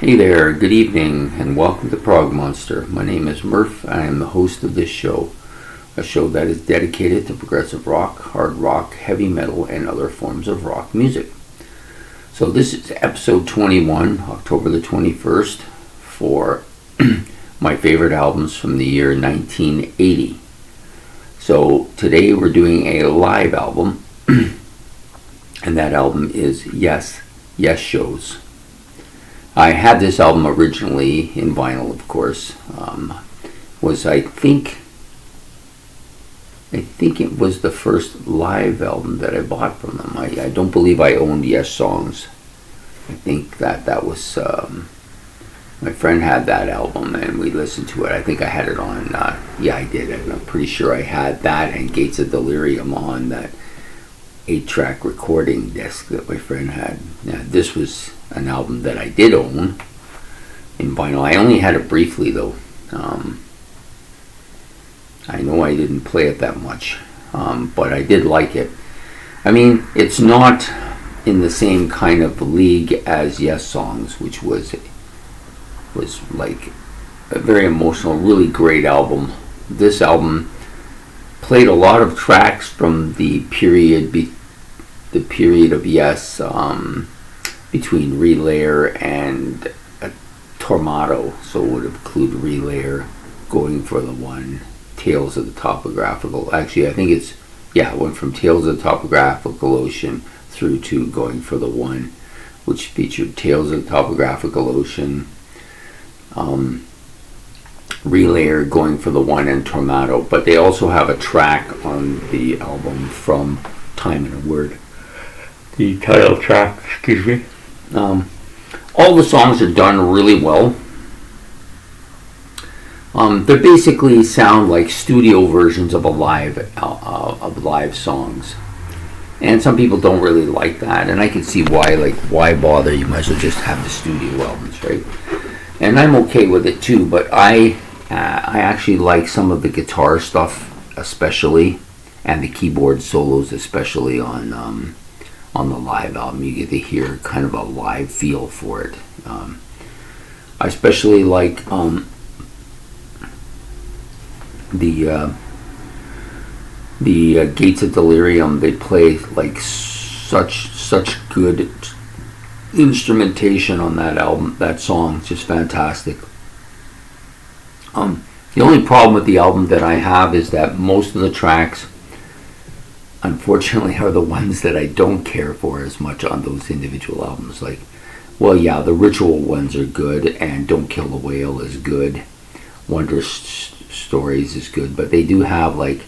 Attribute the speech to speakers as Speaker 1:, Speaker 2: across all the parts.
Speaker 1: Hey there, good evening, and welcome to Prog Monster. My name is Murph, and I am the host of this show, a show that is dedicated to progressive rock, hard rock, heavy metal, and other forms of rock music. So this is episode 21, October the 21st, for my favorite albums from the year 1980. So today we're doing a live album, and that album is Yesshows. I had this album originally in vinyl, of course. I think it was the first live album that I bought from them. I don't believe I owned Yesshows. I think that was my friend had that album and we listened to it. I think I had it on. I did. I'm pretty sure I had that and Gates of Delirium on that 8-track recording disc that my friend had. Now, this was an album that I did own in vinyl. I only had it briefly though. I know I didn't play it that much, but I did like it. I mean, it's not in the same kind of league as Yesshows, which was like a very emotional, really great album. This album played a lot of tracks from the period of Yes, between Relayer and Tormato. So it would include Relayer, Going for the One, Tales of the Topographical. Actually, I think it went from Tales of the Topographical Ocean through to Going for the One, which featured Tales of the Topographical Ocean, Relayer, Going for the One, and Tormato. But they also have a track on the album from Time and a Word. The title track, excuse me. All the songs are done really well. They basically sound like studio versions of live songs, and some people don't really like that, and I can see why. Like, why bother? You might as well just have the studio albums, right? And I'm okay with it too. But I actually like some of the guitar stuff, especially, and the keyboard solos, especially on the live album. You get to hear kind of a live feel for it. I especially like the Gates of Delirium. They play like such good instrumentation on that album. That song is just fantastic. The only problem with the album that I have is that most of the tracks, unfortunately, are the ones that I don't care for as much on those individual albums. Like, the Ritual ones are good, and Don't Kill the Whale is good. Wondrous Stories is good, but they do have like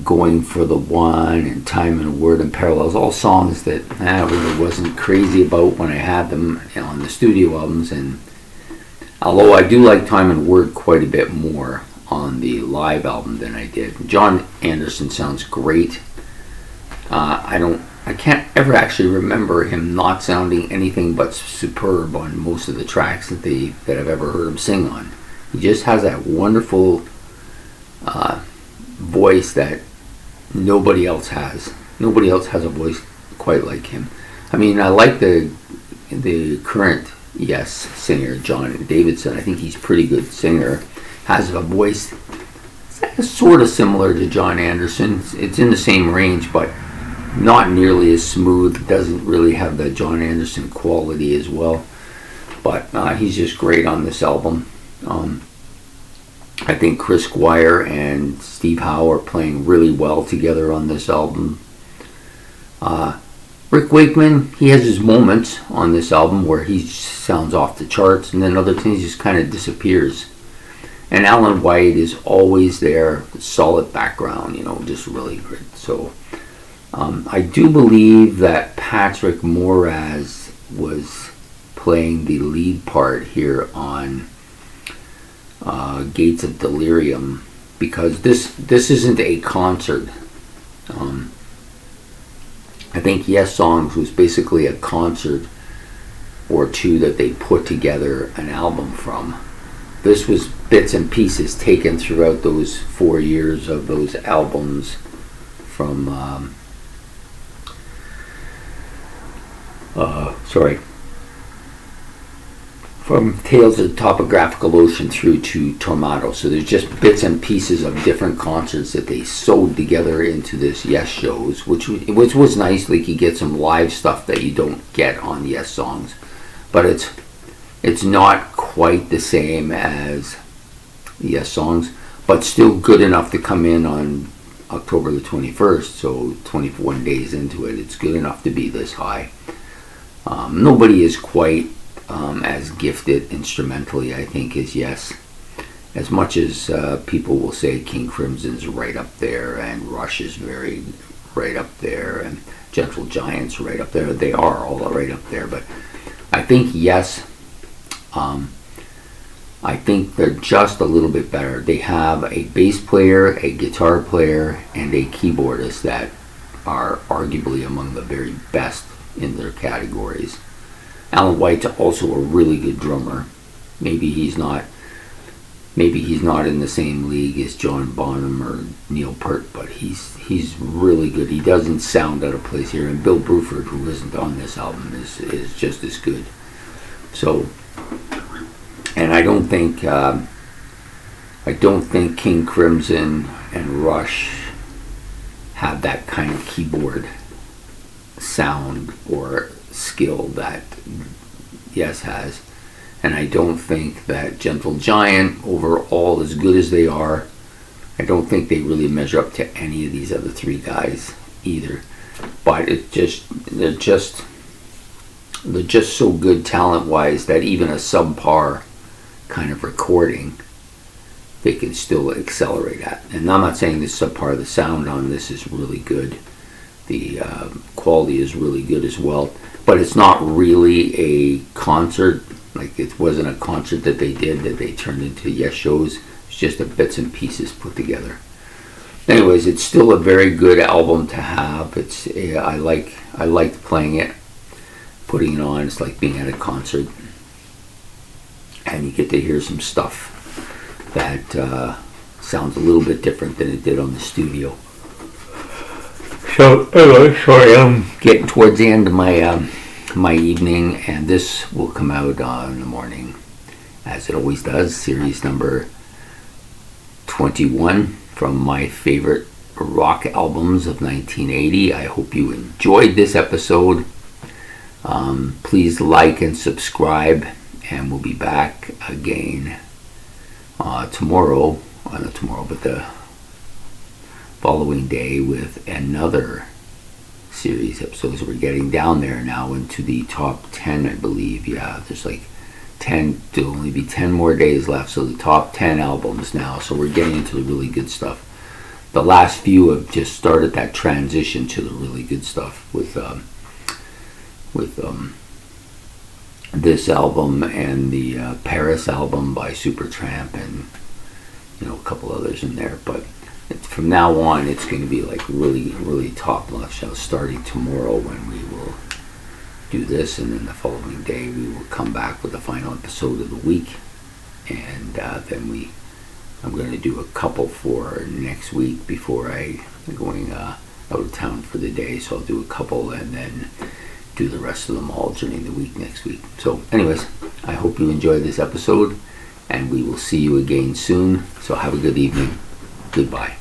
Speaker 1: Going for the One and Time and a Word and Parallels, all songs that I really wasn't crazy about when I had them on the studio albums. And although I do like Time and Word quite a bit more on the live album than I did. John Anderson sounds great. I can't ever actually remember him not sounding anything but superb on most of the tracks that I've ever heard him sing on. He just has that wonderful voice that nobody else has. Nobody else has a voice quite like him. I mean, I like the current Yes singer, John Davidson. I think he's a pretty good singer. Has a voice sort of similar to John Anderson. It's in the same range, but not nearly as smooth. Doesn't really have the John Anderson quality as well. But he's just great on this album. I think Chris Squire and Steve Howe are playing really well together on this album. Rick Wakeman, he has his moments on this album where he sounds off the charts, and then other things just kind of disappears. And Alan White is always there, solid background, just really good. So I do believe that Patrick Moraz was playing the lead part here on Gates of Delirium, because this isn't a concert. I think Yesshows was basically a concert or two that they put together an album from. This was bits and pieces taken throughout those 4 years of those albums from from Tales of the Topographical Ocean through to Tormato. So there's just bits and pieces of different concerts that they sewed together into this Yesshows, which was nice. Like, you get some live stuff that you don't get on Yessongs, but it's not quite the same as Yessongs, but still good enough to come in on October the 21st. So 21 days into it, it's good enough to be this high. Nobody is quite as gifted instrumentally, I think, as Yes. As much as people will say King Crimson's right up there, and Rush is very right up there, and Gentle Giant's right up there. They are all right up there, but I think Yes, I think they're just a little bit better. They have a bass player, a guitar player, and a keyboardist that are arguably among the very best in their categories. Alan White's also a really good drummer. Maybe he's not in the same league as John Bonham or Neil Peart, but he's really good. He doesn't sound out of place here. And Bill Bruford, who isn't on this album, is just as good. So, and I don't think King Crimson and Rush have that kind of keyboard sound or skill that Yes has. And I don't think that Gentle Giant, overall, as good as they are, I don't think they really measure up to any of these other three guys either. But they're just so good talent-wise that even a subpar kind of recording, they can still accelerate at. And I'm not saying this subpar. The sound on this is really good. The quality is really good as well. But it's not really a concert. Like, it wasn't a concert that they did that they turned into Yesshows. It's just a bits and pieces put together. Anyways, it's still a very good album to have. I liked playing it, putting it on. It's like being at a concert, and you get to hear some stuff that sounds a little bit different than it did on the studio. So anyway, sorry, I'm getting towards the end of my evening, and this will come out in the morning, as it always does. Series number 21 from my favorite rock albums of 1980. I hope you enjoyed this episode. Please like and subscribe, and we'll be back again tomorrow. Not tomorrow, but the following day with another series episodes. We're getting down there now into the top 10, I believe. Yeah, there's like 10, there'll only be 10 more days left, so the top 10 albums now. So we're getting into the really good stuff. The last few have just started that transition to the really good stuff with this album and the Paris album by Supertramp, and a couple others in there. But from now on, it's going to be like really, really top-notch shows, starting tomorrow, when we will do this, and then the following day we will come back with the final episode of the week, and then I'm going to do a couple for next week before I'm going out of town for the day. So I'll do a couple and then do the rest of them all during the week next week. So anyways, I hope you enjoyed this episode, and we will see you again soon. So have a good evening. Goodbye.